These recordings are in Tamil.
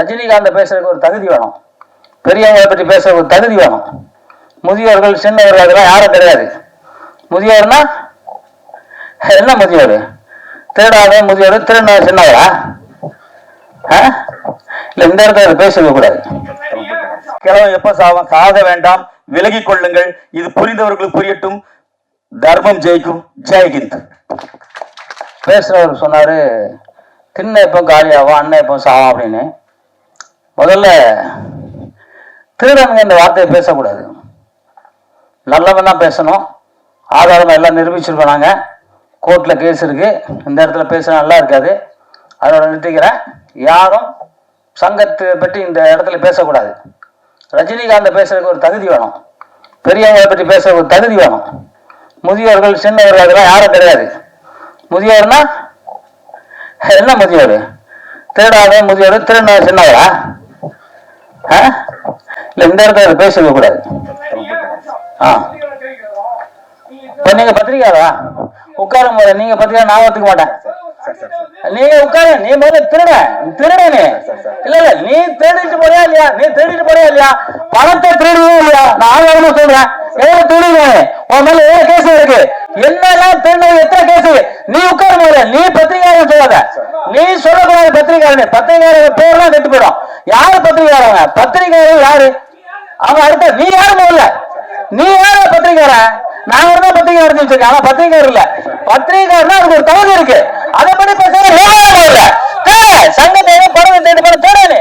ரஜினிகாந்த் பேசுறதுக்கு ஒரு தகுதி வேணும், பெரியவங்களை பற்றி பேசுறதுக்கு ஒரு தகுதி வேணும். முதியோர்கள் சின்னவர்கள் அதெல்லாம் யாரும் கிடையாது. முதியோர்னா என்ன? முதியோர் திருடாத முதியோர், திருநா சின்னவரா? இல்ல, இந்த இடத்துல பேசவே கூடாது. கிழவன் எப்ப சாக வேண்டாம், விலகி கொள்ளுங்கள், இது புரிந்தவர்களுக்கு புரியட்டும், தர்மம் ஜெயிக்கும், ஜெய்ஹிந்த். பேசுறவர் சொன்னாரு, திண்ண எப்போ காலியாகும், அண்ணன் எப்போ சாகும் அப்படின்னு. முதல்ல திருடனுங்க இந்த வார்த்தையை பேசக்கூடாது, நல்லவன் தான் பேசணும். ஆதாரம் எல்லாம் நிரூபிச்சிருக்கோம், நாங்கள் கோர்ட்ல கேஸ் இருக்கு. இந்த இடத்துல பேச நல்லா இருக்காது, அதோட நிறுத்திக்கிறேன். யாரும் சங்கத்தை பற்றி இந்த இடத்துல பேசக்கூடாது. ரஜினிகாந்த் பேசுறதுக்கு ஒரு தகுதி வேணும், பெரியவங்களை பற்றி பேசுறதுக்கு ஒரு தகுதி வேணும். முதியோர்கள் சின்னவர்கள் அதெல்லாம் யாரும் கிடையாது. முதியோர்னா என்ன? முதியோர் திருடாத முதியோர், திருநா சின்னவரா? இல்ல, இந்த இடத்துல பேசவே கூடாது. இப்ப நீங்க பத்திரிக்காரா? உட்கார போற நீங்க பத்திரிக்கா, நான் ஒத்துக்க மாட்டேன். நீங்க உட்காரு, நீ முதல்ல திருடனே இல்ல இல்ல, நீ தேடிட்டு போறியா இல்லையா? நீ தேடிட்டு போறியா இல்லையா? பணத்தை திருடுவே இல்லையா? நான் ஆதாரமா சொல்றேன், எவ்வளவு திருடுவேன் உன் மேல எவ்வளவு கேஸ் இருக்கு, என்னெல்லாம் திருடுறது, எத்தனை கேஸ்? நீ உட்கார போற, நீ பத்திரிகாரன் சொல்லாத, நீ சொல்லக்கூடாது பத்திரிகாரன். பத்திரிகாரன் பேர்லாம் கெட்டு போயிடும். யாரு பத்திரிகாரங்க? பத்திரிகாரன் யாரு? அவங்க அடுத்த நீ யாரு? முதல்ல நீ யாரு பத்திரிகாரன்? நாங்க தான் பத்திரிகாரன் வச்சிருக்கேன், ஆனா பத்திரிகாரர் இல்ல. பத்திரிகாரனா அதுக்கு ஒரு தகுதி இருக்கு, அதை பத்தி பேசுற சங்கத்தை படம் தேடி பண்ண தேடானே.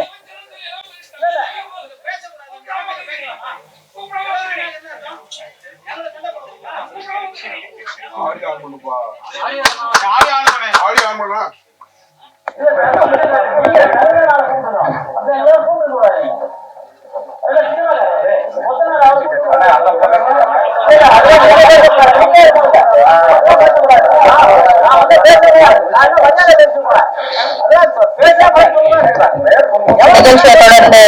நிகழ்ச்சியை தொடர்ந்து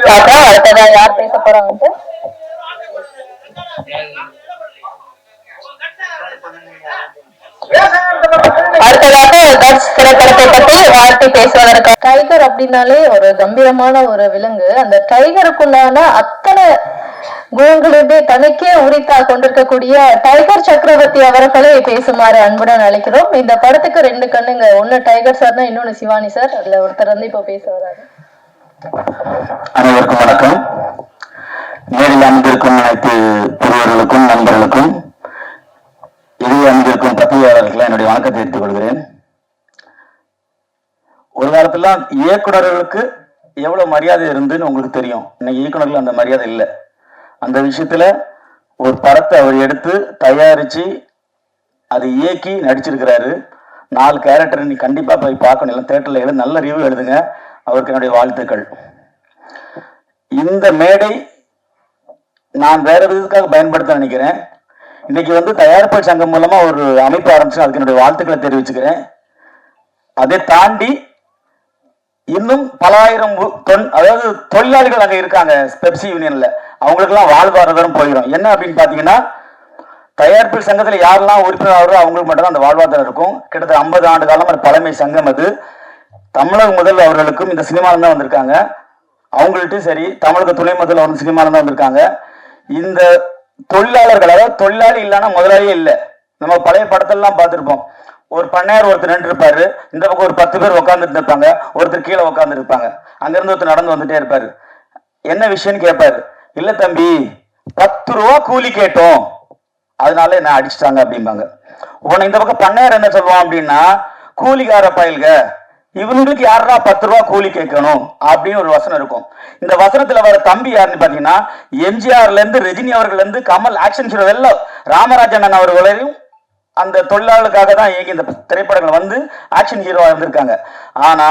பார்க்கலாம். அடுத்ததான் யார் பேச போறாங்க? அடுத்ததாக திரைப்படத்தை பற்றி வாழ்த்தி பேசுவதற்கு, டைகர் அப்படின்னாலே ஒரு கம்பீரமான ஒரு விலங்கு. அந்த டைகருக்குண்டான அத்தனை குணங்களுடைய தனக்கே உரித்தா கொண்டிருக்கக்கூடிய டைகர் சக்கரவர்த்தி அவர்களை பேசுமாறு அன்புடன் அழைக்கிறோம். இந்த படத்துக்கு 2 கண்ணுங்க, ஒண்ணு டைகர் சார் தான், இன்னொன்னு சிவானி சார். அதுல ஒருத்தர் வந்து இப்ப பேச வராரு. அனைவருக்கும் வணக்கம். நேரில் அமர்ந்திருக்கும் அனைத்து பெரியவர்களுக்கும் நண்பர்களுக்கும், இடையே அமர்ந்திருக்கும் பத்திரிகையாளர்களுக்கு என்னுடைய வணக்கத்தை எடுத்துக் கொள்கிறேன். ஒரு காலத்துல இயக்குநர்களுக்கு எவ்வளவு மரியாதை இருந்துன்னு உங்களுக்கு தெரியும். இன்னைக்கு இயக்குநர்கள் அந்த மரியாதை இல்லை. அந்த விஷயத்துல ஒரு படத்தை அவர் எடுத்து தயாரிச்சு அதை இயக்கி நடிச்சிருக்கிறாரு. 4 கேரக்டர் நீ கண்டிப்பா போய் பார்க்கணும், இல்லை தேட்டர்ல எழுது, நல்ல ரிவ்யூ எழுதுங்க. அவருக்கு என்னுடைய வாழ்த்துக்கள். இந்த மேடை நான் வேற விதத்துக்காக பயன்படுத்த நினைக்கிறேன். இன்னைக்கு வந்து தயாரிப்பாளர் சங்கம் மூலமா ஒரு அமைப்பு ஆரம்பிச்சு, அதுக்கு என்னுடைய வாழ்த்துக்களை தெரிவிச்சுக்கிறேன். அதை தாண்டி இன்னும் பல ஆயிரம் அதாவது தொழிலாளிகள் அங்க இருக்காங்க பெப்சி யூனியன்ல, அவங்களுக்கு எல்லாம் வாழ்வாதாரம் போயிடும். என்ன அப்படின்னு பாத்தீங்கன்னா, தயாரிப்பு சங்கத்துல யாரெல்லாம் உறுப்பினர் அவங்களுக்கு மட்டும் தான் அந்த வாழ்வாதாரம் இருக்கும். கிட்டத்தட்ட 50 ஆண்டு காலம் பழமை சங்கம் அது. தமிழக முதல்வர் அவர்களுக்கும் இந்த சினிமாவில் தான் வந்திருக்காங்க. அவங்கள்ட்டும் சரி, தமிழக துணை முதல்வர் அவர் சினிமாவில் தான் வந்திருக்காங்க. இந்த தொழிலாளர்கள், அதாவது தொழிலாளி இல்லைன்னா முதலாளியே இல்லை. நம்ம பழைய படத்தெல்லாம் பார்த்துருப்போம். ஒரு பண்ணையார் ஒருத்தர் நின்று இருப்பாரு, இந்த பக்கம் ஒரு 10 பேர் உட்காந்துட்டு இருப்பாங்க, ஒருத்தர் கீழே உட்காந்து இருப்பாங்க. அங்கிருந்து ஒருத்தர் நடந்து வந்துட்டே இருப்பாரு. என்ன விஷயம்னு கேட்பாரு. இல்ல தம்பி, 10 ரூபா கூலி கேட்டோம், அதனால என்ன அடிச்சுட்டாங்க அப்படிம்பாங்க. உடனே இந்த பக்கம் பண்ணையார் என்ன சொல்லுவான் அப்படின்னா, கூலிக்கார பயல்க, இவங்களுக்கு யாரா 10 ரூபா கூலி கேட்கணும் அப்படின்னு ஒரு வசனம் இருக்கும். இந்த வசனத்துல வர தம்பி யாருன்னு பாத்தீங்கன்னா, எம்ஜிஆர்ல இருந்து ரஜினி அவர்கள் இருந்து கமல் ஆக்ஷன் ஹீரோ எல்லாம் ராமராஜன் அவர்களையும் அந்த தொழிலாளர்களுக்காக தான் இயங்கி இந்த திரைப்படங்கள் வந்து ஆக்ஷன் ஹீரோவா இருந்திருக்காங்க. ஆனா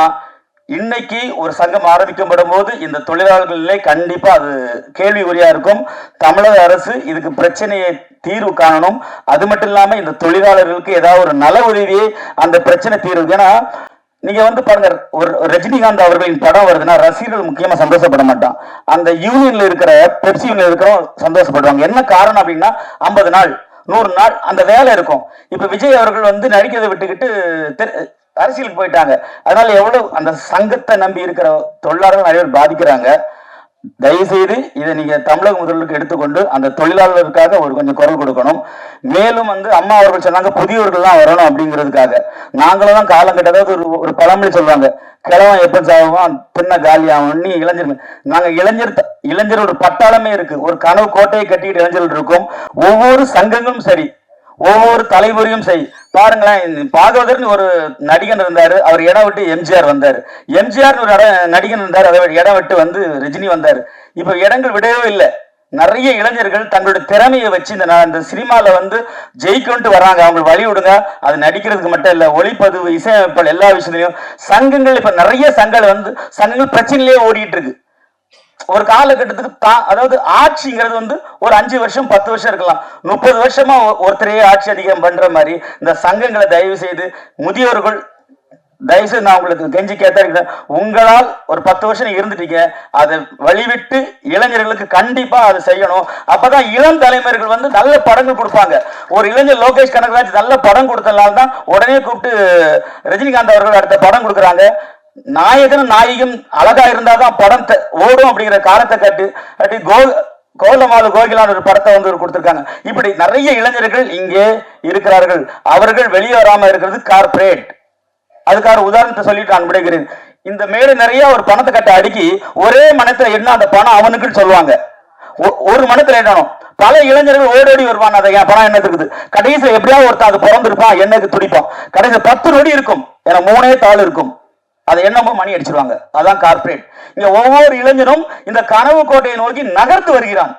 இன்னைக்கு ஒரு சங்கம் ஆரம்பிக்கப்படும் போது இந்த தொழிலாளர்களே கண்டிப்பா அது கேள்விக்குறியா இருக்கும். தமிழக அரசு இதுக்கு பிரச்சனையை தீர்வு காணணும். அது மட்டும் இல்லாம இந்த தொழிலாளர்களுக்கு ஏதாவது ஒரு நல உதவியை அந்த பிரச்சனை தீர்வு. ஏன்னா நீங்க வந்து பாருங்க, ஒரு ரஜினிகாந்த் அவர்களின் படம் வருதுன்னா ரசிகர்கள் முக்கியமா சந்தோஷப்பட மாட்டான். அந்த யூனியன்ல இருக்கிற பெப்சி யூனியன்ல இருக்கிறவங்க சந்தோஷப்படுவாங்க. என்ன காரணம் அப்படின்னா, 50 நாள் 100 நாள் அந்த வேலை இருக்கும். இப்ப விஜய் அவர்கள் வந்து நடிக்கிறதை விட்டுக்கிட்டு அரசியலுக்கு போயிட்டாங்க. அதனால எவ்வளவு அந்த சங்கத்தை நம்பி இருக்கிற தொழிலாளர்கள் நிறைய பேர் பாதிக்கிறாங்க. தயவு செய்து இதை நீங்க தமிழக முதல்வருக்கு எடுத்துக்கொண்டு அந்த தொழிலாளர்களுக்காக ஒரு கொஞ்சம் குரல் கொடுக்கணும். மேலும் அம்மா அவர்கள் சொன்னாங்க புதியவர்கள்லாம் வரணும் அப்படிங்கிறதுக்காக. நாங்களும் தான் காலம் கட்டதாவது ஒரு பழமொழி சொல்றாங்க, கிழவன் எப்ப சாவான் பின்ன காலி ஆகும். நீ இளைஞர்கள், நாங்க இளைஞர் ஒரு பட்டாளமே இருக்கு. ஒரு கனவு கோட்டையை கட்டிட்டு இளைஞர்கள் இருக்கும். ஒவ்வொரு சங்கங்களும் சரி, ஒவ்வொரு தலைமுறையும் சரி. பாருங்களேன், பாகவதர்னு ஒரு நடிகன் இருந்தாரு, அவர் இடம் விட்டு எம்ஜிஆர் வந்தாரு. எம்ஜிஆர் ஒரு நடிகன் இருந்தாரு, அதை இடம் விட்டு ரஜினி வந்தாரு. இப்ப இடங்கள் விடவே இல்லை. நிறைய இளைஞர்கள் தங்களுடைய திறமையை வச்சு இந்த சினிமால ஜெயிக்கொண்டு வர்றாங்க. அவங்க வழி விடுங்க. அது நடிக்கிறதுக்கு மட்டும் இல்ல, ஒளிப்பதிவு, இசையமைப்பால் எல்லா விஷயத்திலையும் சங்கங்கள் இப்ப நிறைய சங்கங்கள் பிரச்சனையிலேயே ஓடிட்டு இருக்கு. ஒரு காலகட்டத்துக்கு அதாவது ஆட்சிங்கிறது ஒரு 5 வருஷம் 10 வருஷம் இருக்கலாம். 30 வருஷமா ஒருத்தரையே ஆட்சி அதிகம் பண்ற மாதிரி இந்த சங்கங்களை தயவு செய்து முதியோர்கள் தயவு செய்து நான் உங்களுக்கு கெஞ்சி கேட்ட, உங்களால் ஒரு 10 வருஷம் இருந்துட்டீங்க, அதை வழிவிட்டு இளைஞர்களுக்கு கண்டிப்பா அதை செய்யணும். அப்பதான் இளம் தலைமுறைகள் நல்ல படங்கள் கொடுப்பாங்க. ஒரு இளைஞர் லோகேஷ் கனகராஜ் நல்ல படம் கொடுத்தனால தான் உடனே கூப்பிட்டு ரஜினிகாந்த் அவர்கள் அடுத்த படம் கொடுக்குறாங்க. நாயகனும் நாயகம் அழகா இருந்தாதான் படம் ஓடும் அப்படிங்கிற காலத்தை கட்டி கோலமாலு கோகிலான ஒரு படத்தை கொடுத்திருக்காங்க. இப்படி நிறைய இளைஞர்கள் இங்கே இருக்கிறார்கள். அவர்கள் வெளியே வராம இருக்கிறது கார்பரேட். அதுக்கான உதாரணத்தை சொல்லிட்டு நான் விடைகிறேன். இந்த மேடு நிறைய ஒரு பணத்தை கட்ட அடுக்கி ஒரே மனத்துல என்ன அந்த பணம் அவனுக்குன்னு சொல்லுவாங்க. ஒரு மனத்துல என்னணும், பல இளைஞர்கள் ஓடோடி வருவான். அதை என் பணம் என்ன இருக்குது, கடைசியில் எப்படியாவது ஒருத்தன் அது பிறந்திருப்பான், என்னக்கு துடிப்பான். கடைசி 10 நொடி இருக்கும், ஏன்னா 3 தாள் இருக்கும், அதை என்னமோ மணி அடிச்சிருவாங்க. அதான் கார்பரேட். இங்க ஒவ்வொரு இளைஞரும் இந்த கனவு கோட்டையை நோக்கி நகர்ந்து வருகிறான்.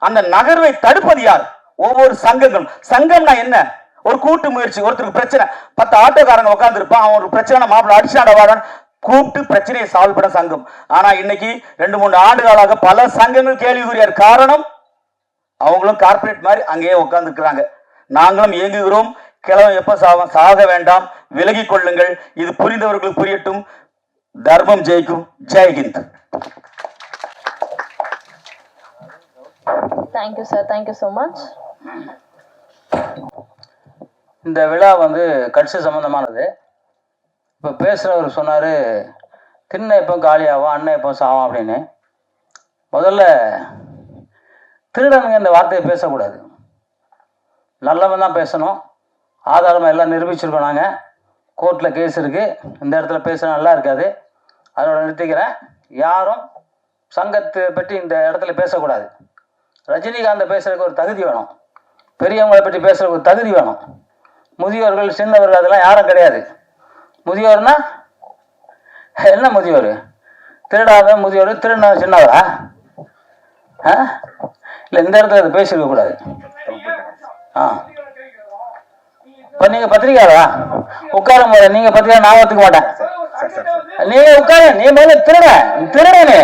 அந்த நகர்வை தடுப்பது யார்? ஒவ்வொரு சங்கங்கள். சங்கம்னா என்ன? ஒரு கூட்டு முயற்சி. ஒருத்தருக்கு பிரச்சனை, 10 ஆட்டோக்காரங்க உட்கார்ந்து இருப்பான், அவன் ஒரு பிரச்சனை மாப்பிள்ள அடிச்சாட கூப்பிட்டு பிரச்சனையை சால்வ் பண்ண சங்கம். ஆனா இன்னைக்கு 2-3 ஆண்டுகளாக பல சங்கங்கள் கேள்விக்குரியார். காரணம், அவங்களும் கார்பரேட் மாதிரி அங்கேயே உட்கார்ந்து இருக்கிறாங்க. நாங்களும் இயங்குகிறோம். கிழவன் எப்ப சாக வேண்டாம், விலகிக் கொள்ளுங்கள். இது புரிந்தவர்களுக்கு புரியட்டும். தர்மம் ஜெயிக்கும். ஜெய்ஹிந்த். Thank you sir, thank you so much. இந்த விழா கட்சி சம்பந்தமானது. இப்போ பேசுகிறவர் சொன்னார், திண்ணை எப்போ காலியாகும், அண்ணன் எப்போ சாவும் அப்படின்னு. முதல்ல திருடனுங்க இந்த வார்த்தையை பேசக்கூடாது. நல்லவன் தான் பேசணும். ஆதாரமாக எல்லாம் நிரூபிச்சிருக்கோம். நாங்கள் கோர்ட்டில் கேஸ் இருக்குது. இந்த இடத்துல பேச நல்லா இருக்காது. அதோட நிறுத்திக்கிறேன். யாரும் சங்கத்தை பற்றி இந்த இடத்துல பேசக்கூடாது. ரஜினிகாந்தை பேசுறதுக்கு ஒரு தகுதி வேணும். பெரியவங்களை பற்றி பேசுறதுக்கு ஒரு தகுதி வேணும். முதியோர்கள், சின்னவர்கள் அதெல்லாம் யாரும் கிடையாது. முதியோர்னா என்ன? முதியோர் திருடாத முதியோர், திருட சின்னவரா? இல்லை, இந்த இடத்துல அதை பேசிருக்க கூடாது. இப்ப நீங்க பத்திரிக்கையாளா? உட்கார போற நீங்க பத்திரிக்கை நான் ஒத்துக்க மாட்டேன். நீங்க உட்காரு. நீ முதல்ல திருடனே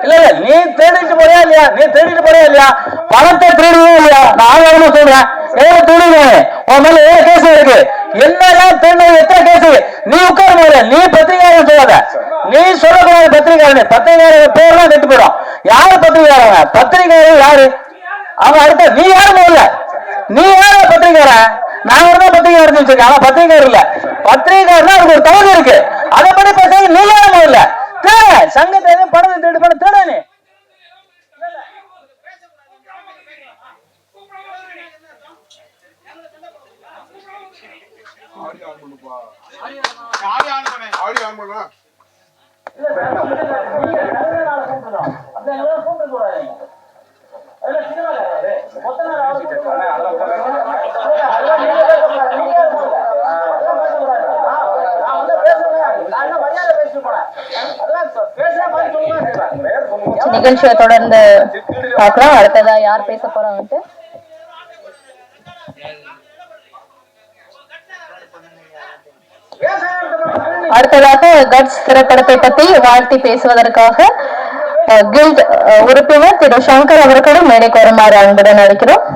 இல்ல இல்ல, நீ தேடிட்டு போறியா இல்லையா? நீ தேடிட்டு போறியா இல்லையா? பணத்தை திருடுவே இல்லையா? நான் சொல்றேன், திருடுவேன். உன் மேல கேஸ் இருக்கு. என்னெல்லாம் திருடுறது, எத்தனை கேஸ்? நீ உட்கார போற. நீ பத்திரிகையாளர் சொல்லாத. நீ சொல்லக்கூடாது பத்திரிகையாளர். பத்திரிகையாளர் பேர்லாம் கெட்டு போயிடும். யாரு பத்திரிகையாளர்? பத்திரிகையாளர் யாரு? அவங்க அடுத்த நீ யாரு? முதல்ல நீ யாரு பத்திரிகையாளர்? நாங்க தான் பத்திரிகையாளர் வச்சிருக்கேன். ஆனா பத்திரிகையாளர் இல்ல. பத்திரிகையாளர் அதுக்கு ஒரு தகுதி இருக்கு. அதை பத்தி பேசுறது நீ யாரு? முதல்ல தேட சங்கத்தை பணத்தை தேடி பண்ண தேட. நீ நிகழ்ச்சியை தொடர்ந்து பார்க்கலாம். அடுத்ததா யார் பேச போறாங்கன்ட்டு அடுத்ததாக கட்ஸ் திரைப்படத்தை பற்றி வாழ்த்தி பேசுவதற்காக கில்ட் உறுப்பினர் திரு சங்கர் அவர்களும் மேடைக்கு வருமாறு அன்புடன் அழைக்கிறோம்.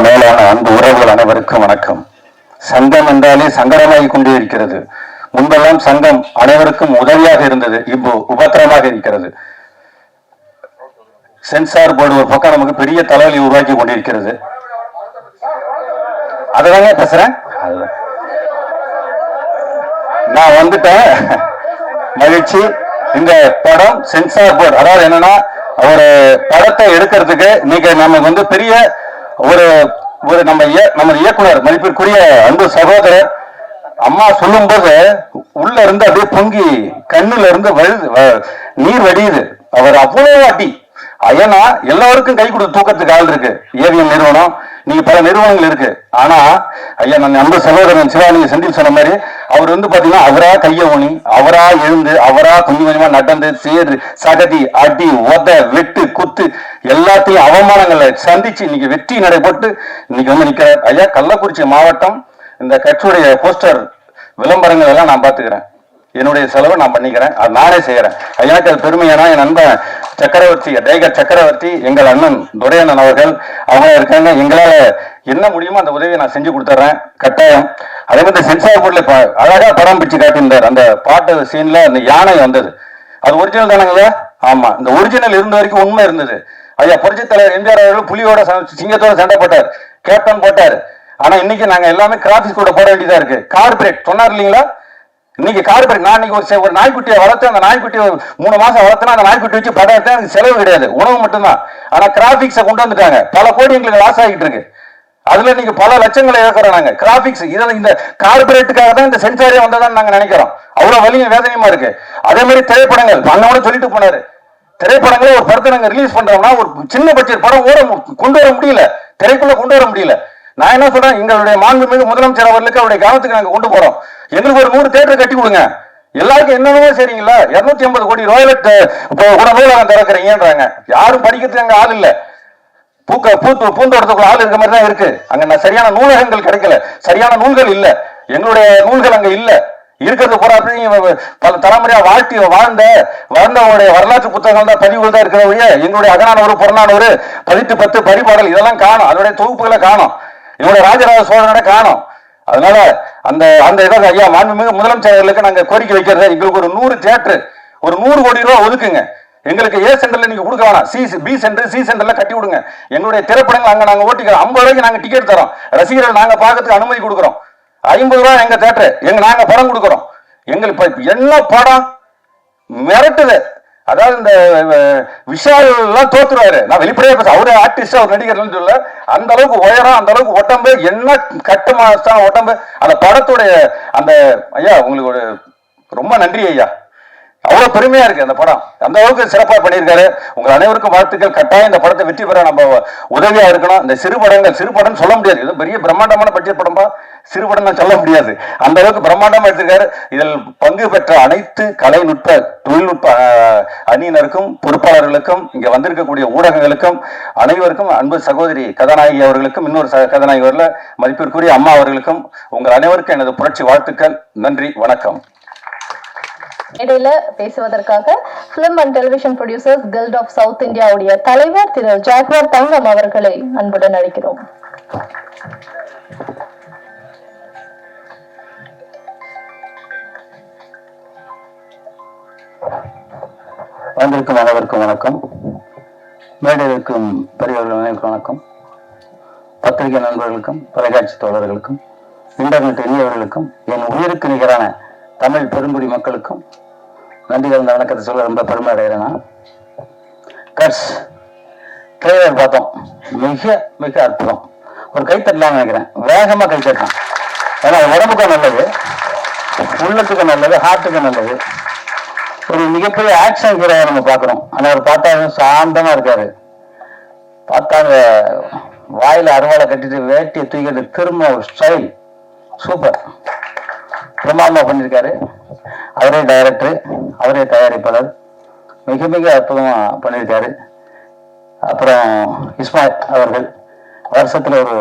மேலான அன்பு உறவுகள் அனைவருக்கும் வணக்கம். சங்கம் என்றாலே சங்கடமாகி கொண்டே இருக்கிறது. முன்பெல்லாம் சங்கம் அனைவருக்கும் உதவியாக இருந்தது, இப்போ உபத்திரமாக இருக்கிறது. சென்சார் போர்டு ஒரு பக்கம் நமக்கு பெரிய தலைவலி உருவாக்கி கொண்டிருக்கிறது. அதுதாங்க பேசுறேன். நான் வந்துட்டேன், மகிழ்ச்சி. இந்த படம் சென்சார் போர்டு, அதாவது என்னன்னா ஒரு படத்தை எடுக்கிறதுக்கு இன்னைக்கு நமக்கு வந்து பெரிய ஒரு ஒரு நம்ம இயக்குனர் மதிப்பிற்குரிய அன்பு சகோதரர் அம்மா சொல்லும் போது உள்ள இருந்து அப்படியே பொங்கி கண்ணுல இருந்து நீர் வடியுது. அவர் அவ்வளவு அடி. ஏன்னா எல்லாருக்கும் கை கொடுத்து தூக்கத்துக்கு ஆள் இருக்கு. ஏவிஎம் நிறுவனம், நீங்க பல நிறுவனங்கள் இருக்கு. ஆனா ஐயா, நான் அன்பு சகோதரன் சிவா நீங்க செந்தில் சொன்ன மாதிரி அவர் வந்து பாத்தீங்கன்னா அவரா கைய ஊனி, அவரா எழுந்து, அவரா கொஞ்சம் கொஞ்சமா நடந்து சேரு சகதி அடி உத வெட்டு குத்து எல்லாத்தையும் அவமானங்களை சந்திச்சு இன்னைக்கு வெற்றி நடைபெற்று இன்னைக்கு வந்து நிக்கிறார். ஐயா, கள்ளக்குறிச்சி மாவட்டம் இந்த கட்சியுடைய போஸ்டர் விளம்பரங்கள் எல்லாம் நான் பாத்துக்கிறேன். என்னுடைய செலவை நான் பண்ணிக்கிறேன், அது நானே செய்யறேன். எனக்கு அது பெருமையானா என் நண்பன் சக்கரவர்த்தி, டைகர் சக்கரவர்த்தி, எங்கள் அண்ணன் துரையண்ணன் அவர்கள் அவங்க இருக்காங்க. எங்களால என்ன முடியுமோ அந்த உதவியை நான் செஞ்சு கொடுத்துட்றேன், கட்டாயம். அதே மாதிரி சென்சார் போர்ட்ல அழகா படம் பிடிச்சு காட்டியிருந்தார். அந்த பாட்டு சீன்ல அந்த யானை வந்தது, அது ஒரிஜினல் தானங்க? ஆமா, இந்த ஒரிஜினல் இருந்த வரைக்கும் உண்மை இருந்தது. ஐயா, புரட்சி தலைவர் எம்ஜிஆர் அவர்கள் புலியோட சிங்கத்தோட சண்டை போட்டார், கேப்டன் போட்டார். ஆனா இன்னைக்கு நாங்க எல்லாமே கிராபிக்ஸ் கூட போட வேண்டியதா இருக்கு. கார்பரேட் சொன்னார் இல்லைங்களா? இன்னைக்கு கார்பரேட், நான் இன்னைக்கு ஒரு நாய்க்குட்டியை வளர்த்து, அந்த நாய்க்குட்டியை 3 மாசம் வளர்த்தனா அந்த நாய்க்குட்டி வச்சு படம் எடுத்தா எனக்கு செலவு கிடையாது, உணவு மட்டும்தான். ஆனா கிராபிக்ஸை கொண்டு வந்துட்டாங்க, பல கோடி எங்களுக்கு லாஸ் ஆகிட்டு இருக்கு. அதுல நீங்க பல லட்சங்களை இழக்கிறோம் நாங்க. கிராபிக்ஸ் இதெல்லாம் இந்த கார்பரேட்டுக்காக தான் இந்த சென்சாரே வந்ததான் நாங்க நினைக்கிறோம். அவ்வளவு வலியும் வேதனையுமா இருக்கு. அதே மாதிரி திரைப்படங்கள், அண்ணனோட சொல்லிட்டு போனாரு, திரைப்படங்களே ஒரு படத்தை நாங்க ரிலீஸ் பண்றோம்னா ஒரு சின்ன பட்ஜெட் படம் கொண்டு வர முடியல, திரைக்குள்ள கொண்டு வர முடியல. நான் என்ன சொல்றேன், எங்களுடைய மாண்புமிகு முதலமைச்சர் அவர்களுக்கு அவருடைய கவனத்துக்கு நாங்க கொண்டு போறோம். எங்களுக்கு ஒரு 100 தியேட்டர் கட்டி கொடுங்க. எல்லாருக்கும் என்னென்னமோ சரிங்களா, 250 கோடி ரோயலட் கூட நூலகம் திறக்கிறீங்கன்றாங்க. யாரும் படிக்கிறதுக்கு அங்க ஆள் இல்ல. பூந்தோட்டத்துக்குள்ள ஆள் இருக்க மாதிரி தான் இருக்கு. அங்க சரியான நூலகங்கள் கிடைக்கல, சரியான நூல்கள் இல்ல, எங்களுடைய நூல்கள் அங்க இல்ல. இருக்கிறது போற பல தலைமுறையா வாழ்ந்தவங்களுடைய வரலாற்று புத்தகங்கள் தான், பதிவுகள் தான் இருக்கிற வழிய எங்களுடைய அகநானூறு புறநானூறு 10 பரிபாடல் இதெல்லாம் காணும், அதனுடைய தொகுப்புகளை காணும், எங்களுடைய ராஜராஜ சோழனோட காணும். அதனால அந்த அந்த இடம் ஐயா மாண்புமிகு முதலமைச்சர்களுக்கு நாங்க கோரிக்கை வைக்கிறது, எங்களுக்கு ஒரு 100 தியேட்டர், ஒரு 100 கோடி ரூபாய் ஒதுக்குங்க. எங்களுக்கு ஏ சென்டர்ல நீங்க கொடுக்க வேணாம், பி சென்டர், சி சென்டர்ல கட்டி விடுங்க. எங்களுடைய திரைப்படங்கள் அங்க நாங்க ஓட்டிக்கிறோம். 50 ரூபாய்க்கு நாங்க டிக்கெட் தரோம், ரசிகர்கள் நாங்க பார்க்கறதுக்கு அனுமதி கொடுக்குறோம். 50 ரூபாய் எங்க தியேட்டர், நாங்க படம் கொடுக்குறோம். எங்களுக்கு என்ன படம் மிரட்டுது. அதாவது இந்த விஷால் எல்லாம் தோத்துருவாரு. நான் வெளிப்படையா பேச, அவரு ஆர்டிஸ்ட், அவர் நடிகர் சொல்ல, அந்த அளவுக்கு உயரம், அந்த அளவுக்கு உடம்பு, என்ன கட்டுமான உடம்பு. அந்த படத்துடைய அந்த ஐயா உங்களுக்கு ஒரு ரொம்ப நன்றி ஐயா, அவ்வளவு பெருமையா இருக்கு அந்த படம், அந்த அளவுக்கு சிறப்பா பண்ணியிருக்காரு. உங்க அனைவருக்கும் வாழ்த்துக்கள். கட்டாயம் இந்த படத்தை வெற்றி பெற நம்ம உதவியா இருக்கணும். இந்த சிறுபடம் சொல்ல முடியாது, இது பெரிய பிரம்மாண்டமான பட்ஜெட் படம்பா, சிறுபடம் நான் சொல்ல முடியாது, அந்த அளவுக்கு பிரம்மாண்டமா எடுத்திருக்காரு. இதில் பங்கு பெற்ற அனைத்து கலைநுட்ப தொழில்நுட்ப அணியினருக்கும் பொறுப்பாளர்களுக்கும் இங்க வந்திருக்கக்கூடிய ஊடகங்களுக்கும் அனைவருக்கும், அன்பு சகோதரி கதாநாயகி அவர்களுக்கும், இன்னொரு கதாநாயகி அவர்கள மதிப்பிற்குரிய அம்மா அவர்களுக்கும், உங்கள் அனைவருக்கும் எனது புரட்சி வாழ்த்துக்கள். நன்றி, வணக்கம். இடையில பேசுவதற்காக film and television producers guild of south இந்தியாவுடைய தலைவர் திரு ஜாக்வார் தங்கம் அவர்களை அன்புடன் அழைக்கிறோம். வந்திருக்கும் அனைவருக்கும் வணக்கம். மேடையில் இருக்கும் பெரியவர்கள் அனைவருக்கும் வணக்கம். பத்திரிகை நண்பர்களுக்கும், தொலைக்காட்சி தோழர்களுக்கும், இன்டர்நெட் இணையவர்களுக்கும், என் உயிருக்கு நிகரான தமிழ் பெருங்குடி மக்களுக்கும் நன்றி கலந்த வணக்கத்தை சொல்ல ரொம்ப பெருமை அடைகிறேன். கட்ஸ் ட்ரெய்லர் பார்த்தோம், மிக மிக அற்புதம். ஒரு கைத்தட்டலாம்னு நினைக்கிறேன், வேகமா கைத்தட்டலாம். ஏன்னா உடம்புக்கும் நல்லது, உள்ளத்துக்கும் நல்லது, ஹார்ட்டுக்கும் நல்லது. ஒரு மிகப்பெரிய ஆக்ஷன் ஹீரோவை நம்ம பார்க்குறோம். ஆனால் அவர் பார்த்தா சாந்தமா இருக்காரு. பார்த்தாங்க வாயில அருவாளை கட்டிட்டு வேட்டியை தூக்கிட்டு திரும்ப ஒரு ஸ்டைல் சூப்பர் பிரமாதமா பண்ணியிருக்காரு. அவரே டைரக்டர், அவரே தயாரிப்பாளர், மிக மிக அற்புதமா பண்ணியிருக்காரு. அப்புறம் இஸ்மாயில் அவர்கள் வருஷத்துல ஒரு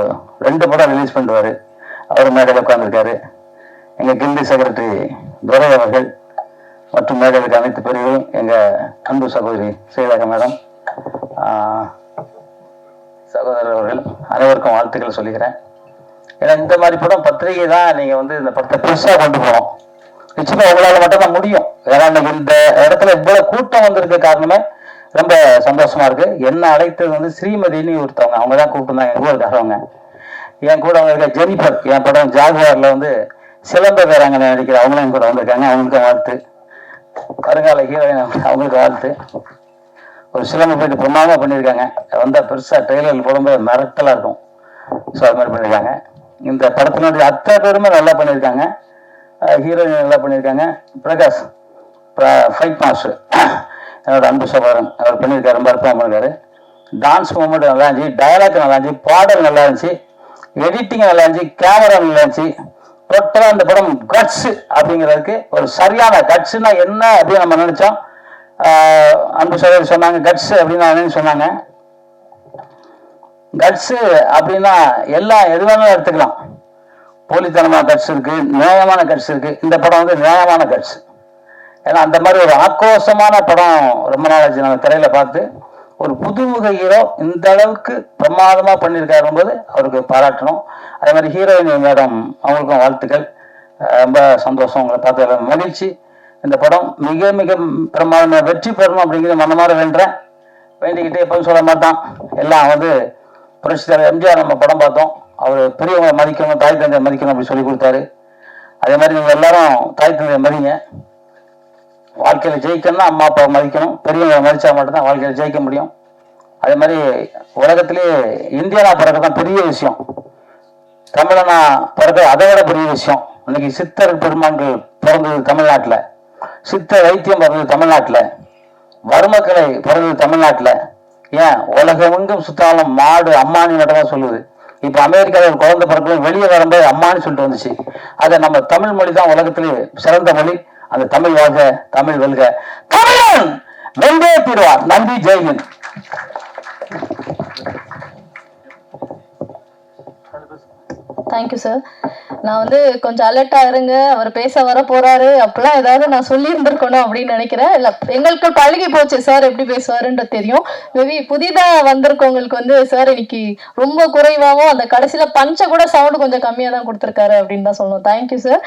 2 படம் ரிலீஸ் பண்ணுவாரு, அவர் மேடையில் உட்காந்துருக்காரு. எங்க கில்டி செக்ரட்டரி துரை அவர்கள் மற்றும் மேடைகளுக்கு அனைத்து பேரையும் எங்கள் அன்பு சகோதரி ஸ்ரீலேகா மேடம், சகோதரர் அவர்கள் அனைவருக்கும் வாழ்த்துக்கள் சொல்லிக்கிறேன். ஏன்னா இந்த மாதிரி படம் பத்திரிகை தான் நீங்கள் வந்து இந்த படத்தை பெருசாக கொண்டு போகணும். நிச்சயமாக உங்களால் மட்டும்தான் முடியும். ஏன்னா இன்னைக்கு இந்த இடத்துல இவ்வளோ கூட்டம் வந்திருக்க காரணமே ரொம்ப சந்தோஷமா இருக்கு. என்ன அழைத்தது வந்து ஸ்ரீமதினு ஒருத்தவங்க, அவங்க தான் கூப்பிட்டுருந்தாங்க எங்கள் ஊருக்காரவங்க. என் கூட அவங்க இருக்க ஜெனிஃபர், என் படம் ஜாகுவாரில் வந்து சிலம்பக்காரங்க நடிக்கிற அவங்களும் என் கூட வந்திருக்காங்க. அவங்களுக்கும் வாழ்த்து. வருங்கால ஹீரோயின் அவங்களுக்கு வாழ்த்து. ஒரு சிலம்பு போயிட்டு பிரமாதமாக பண்ணியிருக்காங்க. வந்தால் பெருசாக ட்ரெயிலரில் போடும்போது மிரட்டலாக இருக்கும். ஸோ அது மாதிரி பண்ணியிருக்காங்க. இந்த படத்தினுடைய அத்தனை பேருமே நல்லா பண்ணியிருக்காங்க. ஹீரோயின் நல்லா பண்ணியிருக்காங்க. பிரகாஷ் ஃபைட் மாஸ்டர் என்னோட அன்பு சகோதரன், அவர் பண்ணியிருக்காரு, ரொம்ப அற்புதமாக பண்ணியிருக்காரு. டான்ஸ் மூமெண்ட் நல்லா இருந்துச்சு, டயலாக் நல்லா இருந்துச்சு, பாடல் நல்லா இருந்துச்சு, எடிட்டிங் நல்லா இருந்துச்சு, கேமரா நல்லா இருந்துச்சு. டோட்டலாக இந்த படம் கட்ஸ் அப்படிங்கிறதுக்கு ஒரு சரியான கட்ஸ்னா என்ன அப்படின்னு நம்ம நினைச்சோம். அன்பு சகோதரி சொன்னாங்க கட்ஸ் அப்படின்னு சொன்னாங்க. கட்ஸ் அப்படின்னா எல்லாம் எது வேணாலும் எடுத்துக்கலாம். போலித்தனமான கட்ஸ் இருக்கு, நியாயமான கட்ஸ் இருக்கு. இந்த படம் வந்து நியாயமான கட்ஸ். ஏன்னா அந்த மாதிரி ஒரு ஆக்ரோஷமான படம் ரொம்ப நாளாச்சு நாங்கள் திரையில பார்த்து. ஒரு புதுமுக ஹீரோ இந்த அளவுக்கு பிரமாதமாக பண்ணியிருக்காரு போது அவருக்கு பாராட்டணும். அதே மாதிரி ஹீரோயின் மேடம் அவங்களுக்கும் வாழ்த்துக்கள். ரொம்ப சந்தோஷம் உங்களை பார்த்து மகிழ்ச்சி. இந்த படம் மிக மிக பிரமாதமாக வெற்றி பெறணும் அப்படிங்கிறது மனமாற வேண்டுறேன். வேண்டிக்கிட்டு எப்பவும் சொல்ல மாட்டான். எல்லாம் வந்து புரட்சி தலைவர் எம்ஜிஆர் நம்ம படம் பார்த்தோம். அவர் பெரியவங்களை மதிக்கணும், தாய் தந்தையை மதிக்கணும் அப்படி சொல்லி கொடுத்தாரு. அதே மாதிரி நீங்கள் எல்லாரும் தாய் தந்தையை மதிங்க. வாழ்க்கையில் ஜெயிக்கணும்னா அம்மா அப்பா மதிக்கணும். பெரியவங்களை மதிச்சா மட்டும்தான் வாழ்க்கையில் ஜெயிக்க முடியும். அதே மாதிரி உலகத்திலேயே இந்தியனா பிறகு தான் பெரிய விஷயம். தமிழனா பிறகு அதை விட பெரிய விஷயம். இன்னைக்கு சித்தர் பெருமான்கள் பிறந்தது தமிழ்நாட்டில், சித்த வைத்தியம் பிறந்தது தமிழ்நாட்டில், வர்மக்கலை பிறந்தது தமிழ்நாட்டில். ஏன் உலகமெங்கும் சுத்தாலும் மாடு அம்மானி மட்டும்தான் சொல்லுது. இப்ப அமெரிக்காவில் ஒரு குழந்தை பிறகு வெளியே வரும்போது அம்மானு சொல்லிட்டு வந்துச்சு. அதை நம்ம தமிழ் மொழி தான் உலகத்திலே சிறந்த மொழி. அந்த தமிழ் வாழ்க, தமிழ் வெல்க, தமிழன் வென்றே தீர்வார். நன்றி, ஜெய்ஹிந்த். Thank you sir. நான் வந்து கொஞ்சம் அலர்ட்டா இருங்க, அவர் பேச வர போறாரு அப்படிலாம் ஏதாவது நான் சொல்லி இருந்திருக்கணும் அப்படின்னு நினைக்கிறேன். இல்ல எங்களுக்கு பழகி போச்சு சார் எப்படி பேசுவாருன்றது தெரியும். மேபி புதிதா வந்திருக்கவங்களுக்கு வந்து சார் இன்னைக்கு ரொம்ப குறைவாகவும் அந்த கடைசியில பஞ்ச கூட சவுண்ட் கொஞ்சம் கம்மியா தான் கொடுத்துருக்காரு அப்படின்னு தான் சொல்லணும். Thank you sir.